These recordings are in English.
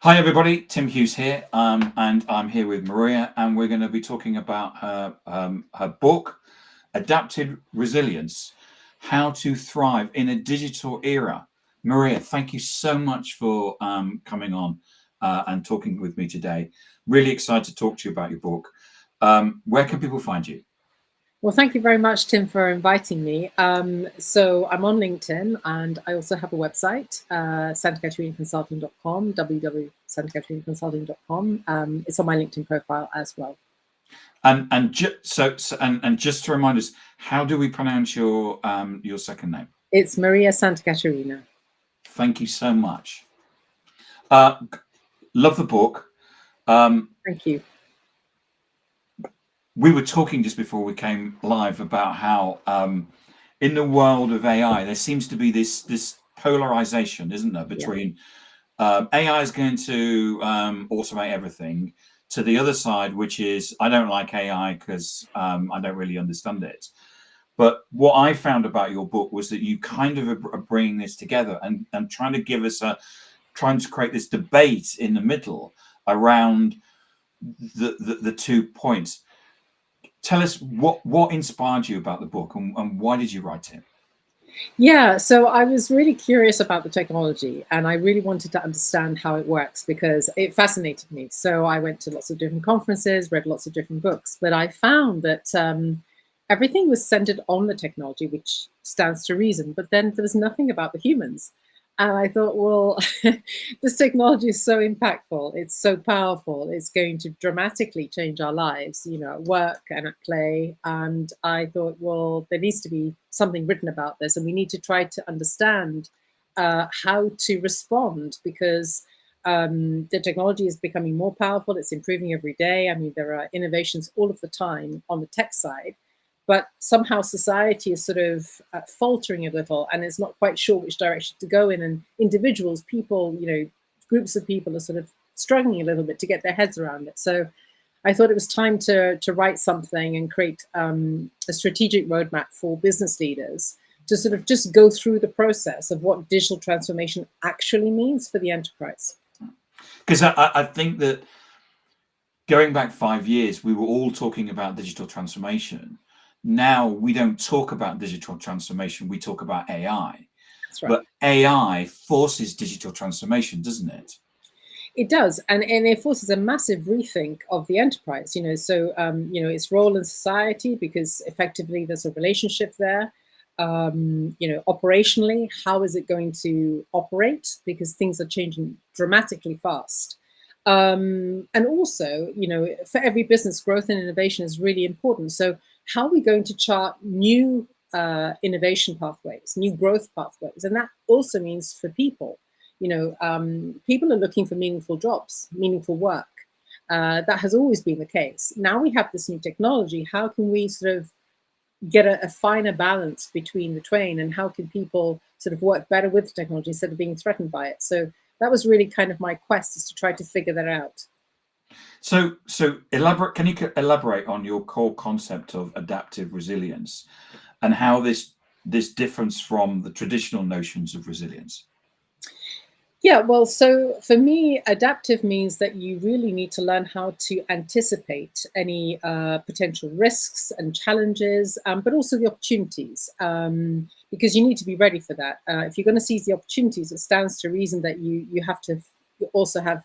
Hi everybody, Tim Hughes here, and I'm here with Maria, and we're going to be talking about her book, Adaptive Resilience: How to Thrive in a Digital Era. Maria, thank you so much for coming on and talking with me today. Really excited to talk to you about your book. Where can people find you? Well, thank you very much, Tim, for inviting me. So I'm on LinkedIn, and I also have a website, SantaCaterinaConsulting.com, www.SantaCaterinaConsulting.com. It's on my LinkedIn profile as well. And just to remind us, how do we pronounce your second name? It's Maria Santacaterina. Thank you so much. Love the book. Thank you. We were talking just before we came live about how in the world of AI, there seems to be this polarization, isn't there, between AI is going to automate everything, to the other side, which is I don't like AI because I don't really understand it. But what I found about your book was that you kind of are bringing this together and trying to give us trying to create this debate in the middle around the 2 points. Tell us what inspired you about the book, and why did you write it? Yeah, so I was really curious about the technology, and I really wanted to understand how it works because it fascinated me. So I went to lots of different conferences, read lots of different books, but I found that everything was centered on the technology, which stands to reason, but then there was nothing about the humans. And I thought, well, this technology is so impactful. It's so powerful. It's going to dramatically change our lives, at work and at play. And I thought, well, there needs to be something written about this. And we need to try to understand how to respond because the technology is becoming more powerful. It's improving every day. I mean, there are innovations all of the time on the tech side. But somehow society is sort of faltering a little and is not quite sure which direction to go in. And individuals, people, groups of people are sort of struggling a little bit to get their heads around it. So I thought it was time to write something and create a strategic roadmap for business leaders to sort of just go through the process of what digital transformation actually means for the enterprise. Because I think that going back 5 years, we were all talking about digital transformation. Now we don't talk about digital transformation, we talk about AI. That's right. But AI forces digital transformation, doesn't it? It does, and it forces a massive rethink of the enterprise. So its role in society, because effectively there's a relationship there. Operationally, how is it going to operate? Because things are changing dramatically fast. And also, for every business, growth and innovation is really important. So, how are we going to chart new innovation pathways, new growth pathways? And that also means for people. People are looking for meaningful jobs, meaningful work. That has always been the case. Now we have this new technology. How can we sort of get a finer balance between the twain, and how can people sort of work better with technology instead of being threatened by it? So that was really kind of my quest, is to try to figure that out. So elaborate. Can you elaborate on your core concept of adaptive resilience and how this differs from the traditional notions of resilience? Yeah, well, so for me, adaptive means that you really need to learn how to anticipate any potential risks and challenges, but also the opportunities, because you need to be ready for that. If you're going to seize the opportunities, it stands to reason that you have to also have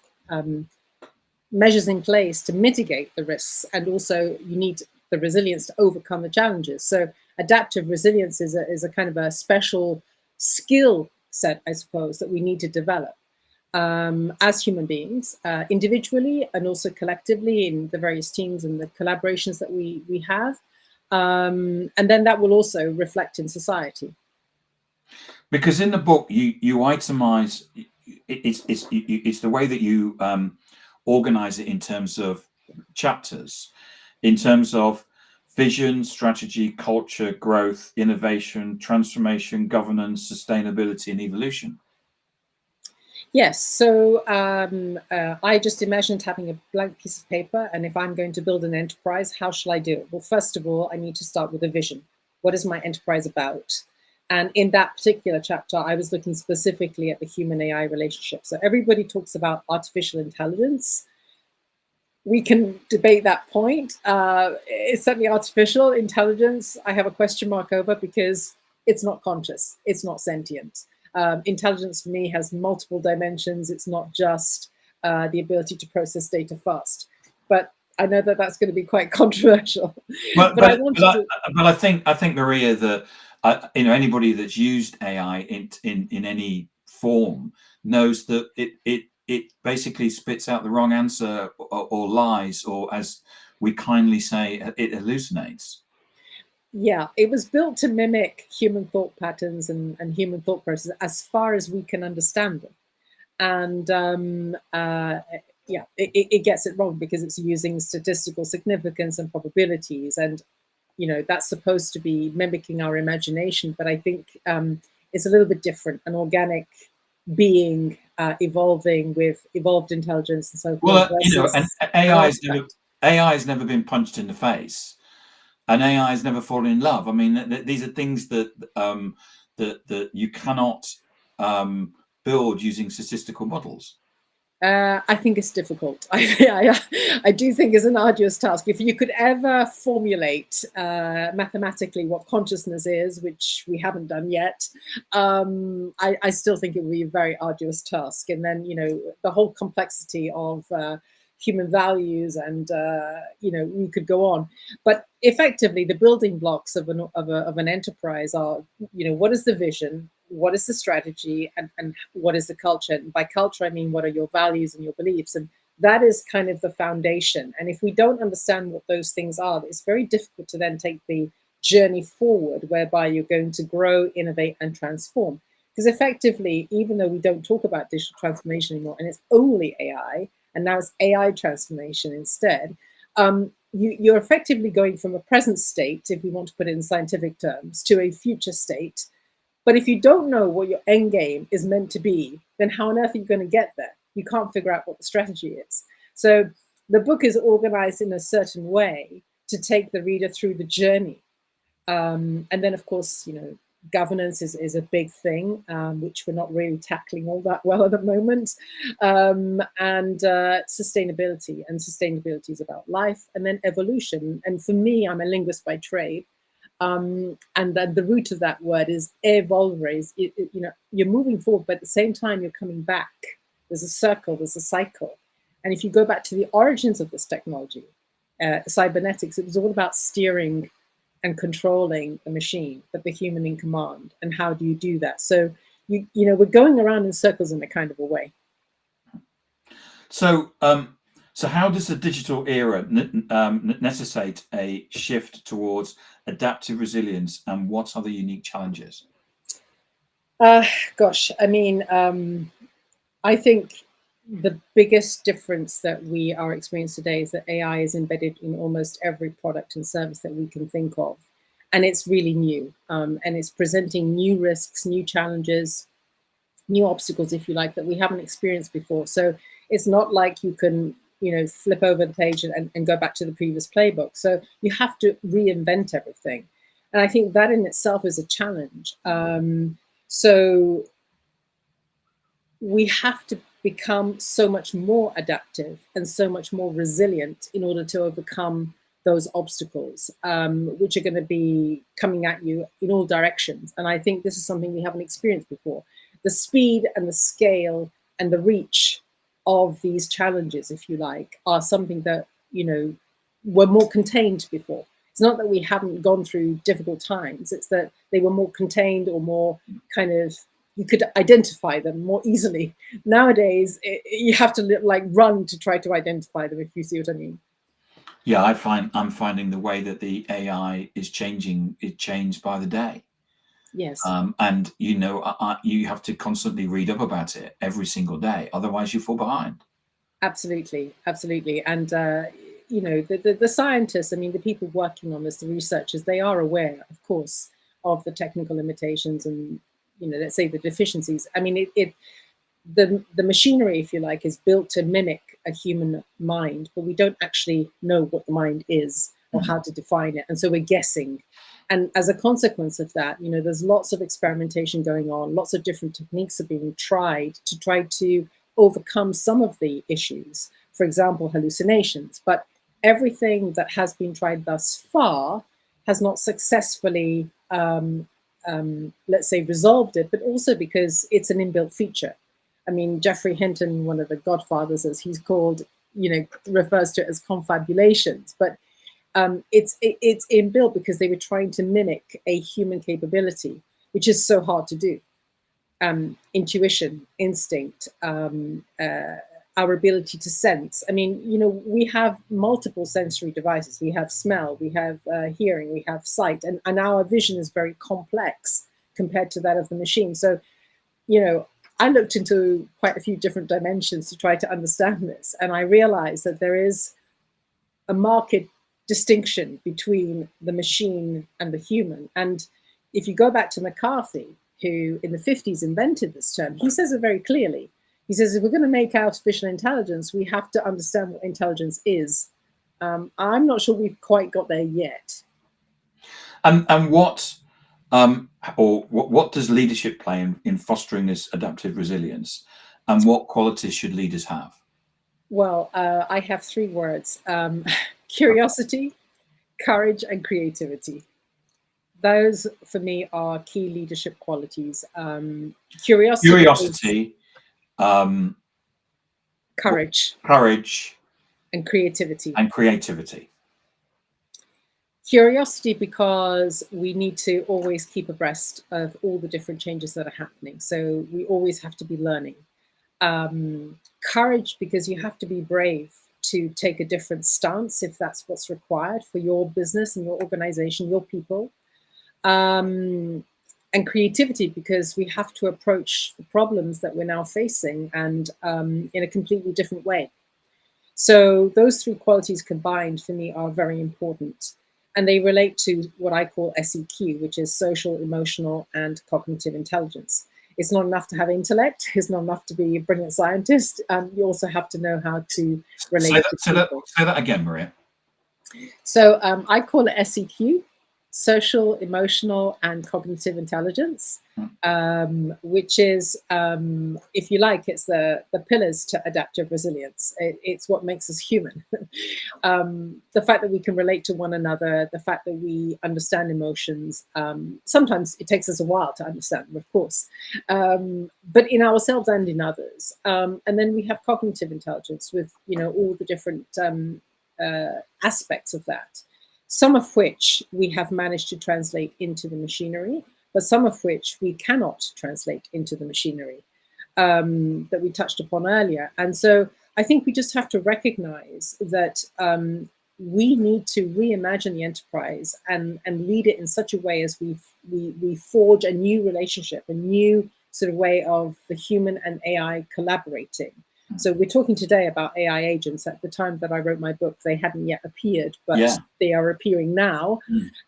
measures in place to mitigate the risks, and also you need the resilience to overcome the challenges. So adaptive resilience is a kind of a special skill set, I suppose, that we need to develop as human beings, individually and also collectively in the various teams and the collaborations that we have. And then that will also reflect in society. Because in the book you itemize it's the way that you organize it in terms of chapters, in terms of vision, strategy, culture, growth, innovation, transformation, governance, sustainability, and evolution. Yes, so I just imagined having a blank piece of paper, and if I'm going to build an enterprise, how shall I do it? Well, first of all, I need to start with a vision. What is my enterprise about? And in that particular chapter, I was looking specifically at the human-AI relationship. So everybody talks about artificial intelligence. We can debate that point. It's certainly artificial intelligence. I have a question mark over, because it's not conscious. It's not sentient. Intelligence for me has multiple dimensions. It's not just the ability to process data fast. But I know that that's going to be quite controversial. But I think Maria, that anybody that's used AI in any form knows that it basically spits out the wrong answer, or lies, or, as we kindly say, it hallucinates. Yeah, it was built to mimic human thought patterns and human thought processes as far as we can understand them. And yeah, it gets it wrong, because it's using statistical significance and probabilities, and that's supposed to be mimicking our imagination. But I think it's a little bit different. An organic being evolving with evolved intelligence and so forth. Well, and AI has never been punched in the face, and AI has never fallen in love. I mean, these are things that that you cannot build using statistical models. I think it's difficult. I do think it's an arduous task. If you could ever formulate mathematically what consciousness is, which we haven't done yet, I still think it would be a very arduous task. And then, the whole complexity of human values, and we could go on. But effectively, the building blocks of an enterprise are, what is the vision? What is the strategy, and what is the culture? And by culture, I mean, what are your values and your beliefs? And that is kind of the foundation. And if we don't understand what those things are, it's very difficult to then take the journey forward, whereby you're going to grow, innovate, and transform. Because effectively, even though we don't talk about digital transformation anymore, and it's only AI, and now it's AI transformation instead, you're effectively going from a present state, if we want to put it in scientific terms, to a future state. But if you don't know what your end game is meant to be, then how on earth are you going to get there? You can't figure out what the strategy is. So the book is organized in a certain way to take the reader through the journey. And then, of course, governance is a big thing, which we're not really tackling all that well at the moment. And sustainability. And sustainability is about life. And then evolution. And for me, I'm a linguist by trade. And then the root of that word is evolvere. You're moving forward, but at the same time, you're coming back. There's a circle, there's a cycle. And if you go back to the origins of this technology, cybernetics, it was all about steering and controlling the machine, but the human in command. And how do you do that? So, we're going around in circles in a kind of a way. So, so how does the digital era necessitate a shift towards adaptive resilience, and what are the unique challenges? Gosh, I mean, I think the biggest difference that we are experiencing today is that AI is embedded in almost every product and service that we can think of. And it's really new. And it's presenting new risks, new challenges, new obstacles, if you like, that we haven't experienced before. So it's not like you can flip over the page and go back to the previous playbook. So you have to reinvent everything. And I think that in itself is a challenge. So we have to become so much more adaptive and so much more resilient in order to overcome those obstacles, which are going to be coming at you in all directions. And I think this is something we haven't experienced before. The speed and the scale and the reach of these challenges, if you like, are something that, were more contained before. It's not that we haven't gone through difficult times. It's that they were more contained, or more kind of, you could identify them more easily. Nowadays, you have to run to try to identify them, if you see what I mean. Yeah, I'm finding the way that the AI is changing, it changed by the day. Yes. And you have to constantly read up about it every single day, otherwise you fall behind. Absolutely, absolutely. And the scientists, I mean, the people working on this, the researchers, they are aware, of course, of the technical limitations and let's say the deficiencies. I mean, the machinery, if you like, is built to mimic a human mind, but we don't actually know what the mind is or how to define it, and so we're guessing. And as a consequence of that, there's lots of experimentation going on, lots of different techniques are being tried to try to overcome some of the issues, for example, hallucinations. But everything that has been tried thus far has not successfully, let's say, resolved it, but also because it's an inbuilt feature. I mean, Geoffrey Hinton, one of the godfathers, as he's called, refers to it as confabulations, but it's inbuilt because they were trying to mimic a human capability, which is so hard to do. Intuition, instinct, our ability to sense. I mean, we have multiple sensory devices. We have smell, we have hearing, we have sight, and our vision is very complex compared to that of the machine. So, I looked into quite a few different dimensions to try to understand this, and I realized that there is a marked distinction between the machine and the human. And if you go back to McCarthy, who in the 50s invented this term, he says it very clearly. He says, if we're going to make artificial intelligence, we have to understand what intelligence is. I'm not sure we've quite got there yet. And what does leadership play in fostering this adaptive resilience, and what qualities should leaders have? Well, I have 3 words: curiosity, courage, and creativity. Those, for me, are key leadership qualities. Curiosity, courage, and creativity. Curiosity, because we need to always keep abreast of all the different changes that are happening. So we always have to be learning. Courage, because you have to be brave to take a different stance if that's what's required for your business and your organization, your people. And creativity, because we have to approach the problems that we're now facing and in a completely different way. So those 3 qualities combined for me are very important. And they relate to what I call SEQ, which is social, emotional, and cognitive intelligence. It's not enough to have intellect. It's not enough to be a brilliant scientist. You also have to know how to relate to people. Say that again, Maria. So I call it SEQ, social, emotional, and cognitive intelligence, which is, if you like, it's the pillars to adaptive resilience. It's what makes us human. The fact that we can relate to one another, the fact that we understand emotions. Sometimes it takes us a while to understand them, of course, but in ourselves and in others. And then we have cognitive intelligence with, all the different aspects of that. Some of which we have managed to translate into the machinery, but some of which we cannot translate into the machinery that we touched upon earlier. And so I think we just have to recognize that we need to reimagine the enterprise and lead it in such a way as we forge a new relationship, a new sort of way of the human and AI collaborating. So we're talking today about AI agents. At the time that I wrote my book, they hadn't yet appeared, but they are appearing now.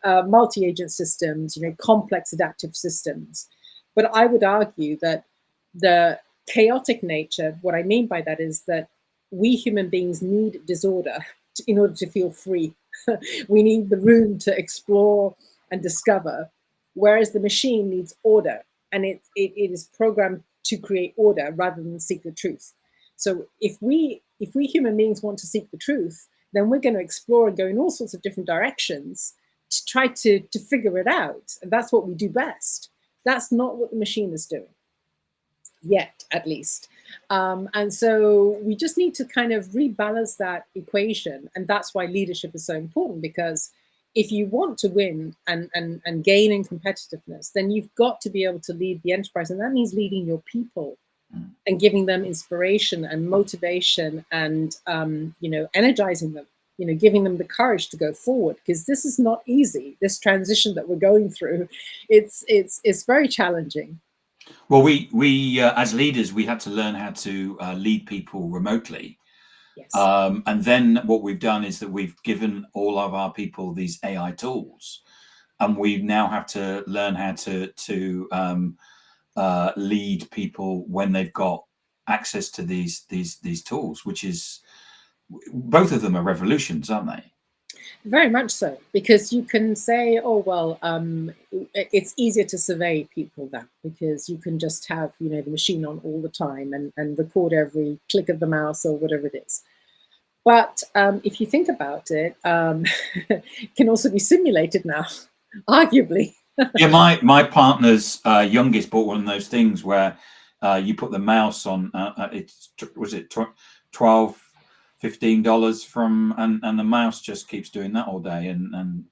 Multi-agent systems, complex adaptive systems. But I would argue that the chaotic nature, what I mean by that is that we human beings need disorder in order to feel free. We need the room to explore and discover, whereas the machine needs order, and it is programmed to create order rather than seek the truth. So if we human beings want to seek the truth, then we're going to explore and go in all sorts of different directions to try to figure it out. And that's what we do best. That's not what the machine is doing, yet at least. And so we just need to kind of rebalance that equation. And that's why leadership is so important, because if you want to win and gain in competitiveness, then you've got to be able to lead the enterprise. And that means leading your people and giving them inspiration and motivation and, energizing them, giving them the courage to go forward, because this is not easy. This transition that we're going through, it's very challenging. Well, we as leaders, we had to learn how to lead people remotely. Yes. And then what we've done is that we've given all of our people these AI tools, and we now have to learn how to lead people when they've got access to these tools, which is, both of them are revolutions, aren't they? Very much so, because you can say, oh, well, it's easier to survey people now because you can just have, the machine on all the time and record every click of the mouse or whatever it is. But if you think about it, it can also be simulated now, arguably. Yeah, my partner's youngest bought one of those things where you put the mouse on. Was it $12-15 from, and the mouse just keeps doing that all day. And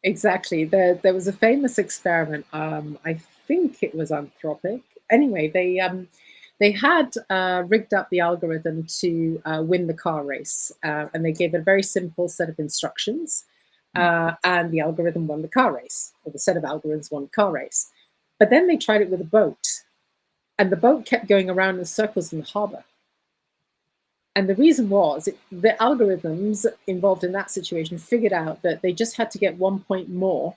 Exactly. There was a famous experiment. I think it was Anthropic. Anyway, they had rigged up the algorithm to win the car race, and they gave a very simple set of instructions, and the algorithm won the car race, or the set of algorithms won the car race. But then they tried it with a boat, and the boat kept going around in circles in the harbor. And the reason was the algorithms involved in that situation figured out that they just had to get 1 point more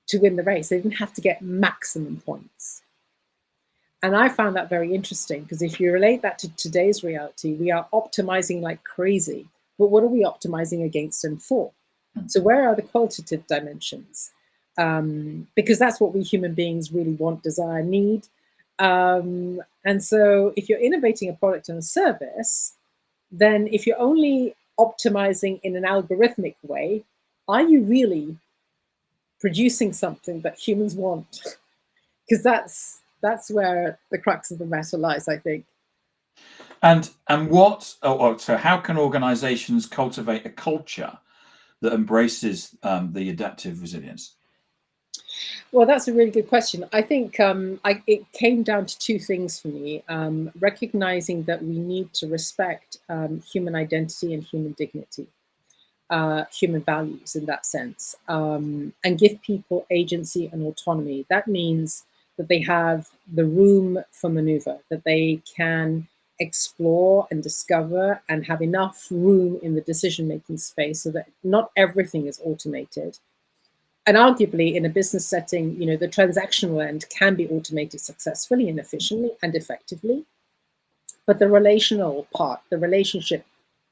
to win the race. They didn't have to get maximum points. And I found that very interesting, because if you relate that to today's reality, we are optimizing like crazy. But what are we optimizing against and for? So where are the qualitative dimensions? Because that's what we human beings really want, desire, need. And so if you're innovating a product and a service, then if you're only optimizing in an algorithmic way, are you really producing something that humans want? Because that's where the crux of the matter lies, I think. And so how can organizations cultivate a culture that embraces the adaptive resilience? Well, that's a really good question. I think it came down to two things for me. Recognizing that we need to respect human identity and human dignity, human values in that sense, and give people agency and autonomy. That means that they have the room for maneuver, that they can explore and discover and have enough room in the decision-making space so that not everything is automated. And arguably, in a business setting, the transactional end can be automated successfully and efficiently and effectively. But the relational part, the relationship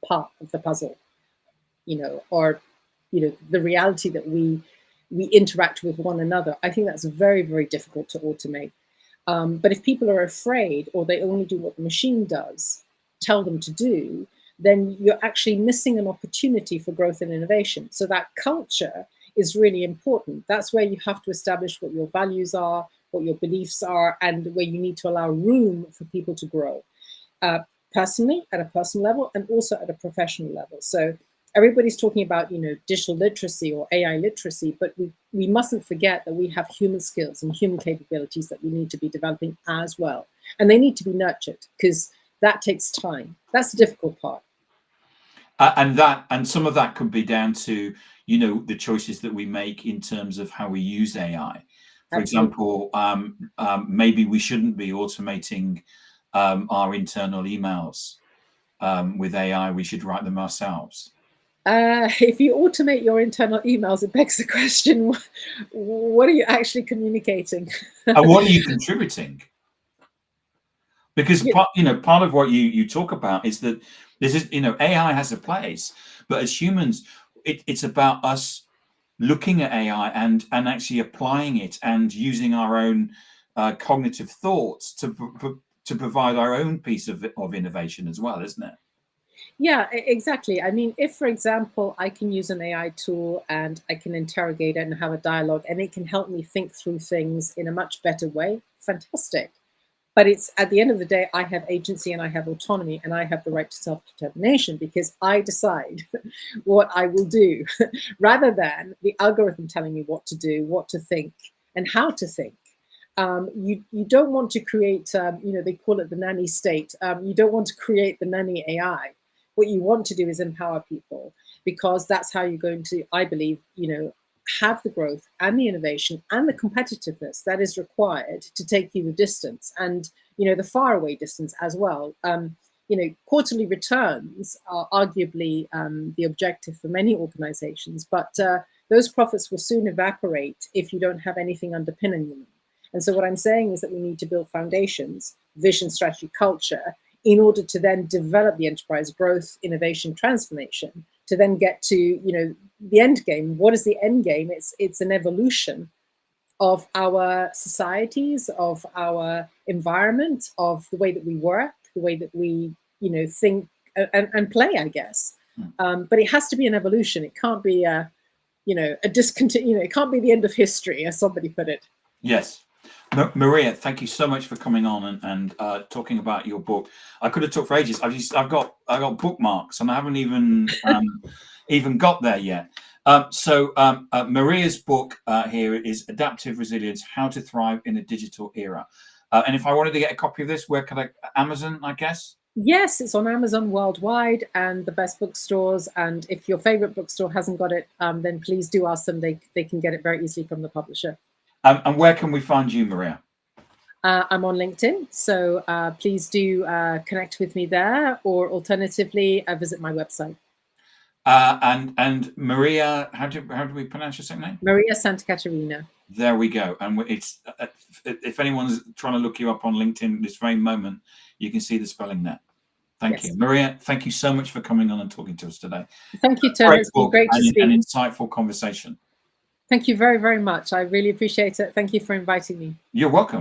part of the puzzle, or the reality that we interact with one another, I think that's very, very difficult to automate. But if people are afraid, or they only do what the machine does, tell them to do, then you're actually missing an opportunity for growth and innovation. So that culture is really important. That's where you have to establish what your values are, what your beliefs are, and where you need to allow room for people to grow, personally, at a personal level, and also at a professional level. So everybody's talking about, digital literacy or AI literacy, but we mustn't forget that we have human skills and human capabilities that we need to be developing as well. And they need to be nurtured, because that takes time. That's the difficult part. And some of that could be down to, the choices that we make in terms of how we use AI. For example, maybe we shouldn't be automating our internal emails with AI. We should write them ourselves. If you automate your internal emails, it begs the question, what are you actually communicating? And what are you contributing? Because part of what you talk about is that this is, AI has a place, but as humans, it's about us looking at AI and actually applying it and using our own cognitive thoughts to provide our own piece of innovation as well, isn't it? Yeah, exactly. I mean, if, for example, I can use an AI tool and I can interrogate it and have a dialogue, and it can help me think through things in a much better way, fantastic. But it's, at the end of the day, I have agency and I have autonomy and I have the right to self-determination, because I decide what I will do rather than the algorithm telling me what to do, what to think, and how to think. You don't want to create, they call it the nanny state. You don't want to create the nanny AI. What you want to do is empower people, because that's how you're going to, I believe, have the growth and the innovation and the competitiveness that is required to take you the distance, and the faraway distance as well. Quarterly returns are arguably the objective for many organizations, but those profits will soon evaporate if you don't have anything underpinning them. And so what I'm saying is that we need to build foundations, vision, strategy, culture, in order to then develop the enterprise growth, innovation, transformation to then get to, you know, the end game. What is the end game? It's an evolution of our societies, of our environment, of the way that we work, the way that we, you know, think and play, I guess. But it has to be an evolution. It can't be a, you know, a discontinue. You know, it can't be the end of history, as somebody put it. Yes. Maria, thank you so much for coming on and talking about your book. I could have talked for ages. I've got bookmarks and I haven't even even got there yet. Maria's book here is Adaptive Resilience: How to Thrive in a Digital Era. And if I wanted to get a copy of this, where could I? Amazon, I guess. Yes, it's on Amazon worldwide and the best bookstores. And if your favorite bookstore hasn't got it, then please do ask them. They can get it very easily from the publisher. And where can we find you, Maria? I'm on LinkedIn, so please do connect with me there, or alternatively, visit my website. And Maria, how do we pronounce your second name? Maria Santacaterina. There we go. And it's if anyone's trying to look you up on LinkedIn this very moment, you can see the spelling there. Thank you, Maria. Thank you so much for coming on and talking to us today. Thank you, Tim. It's been great to speak. An insightful conversation. Thank you very, very much. I really appreciate it. Thank you for inviting me. You're welcome.